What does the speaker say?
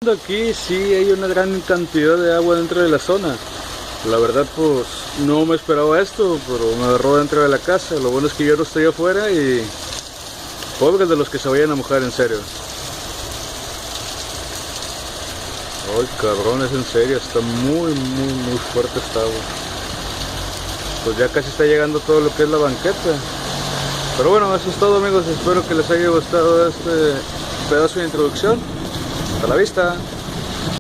viendo aquí, sí hay una gran cantidad de agua dentro de la zona. La verdad, pues no me esperaba esto, pero me agarró dentro de la casa. Lo bueno es que yo no estoy afuera y pobres de los que se vayan a mojar, en serio. Ay, cabrón, es en serio, está muy fuerte esta agua. Pues ya casi está llegando todo lo que es la banqueta. Pero bueno, eso es todo, amigos. Espero que les haya gustado este pedazo de introducción. Hasta la vista.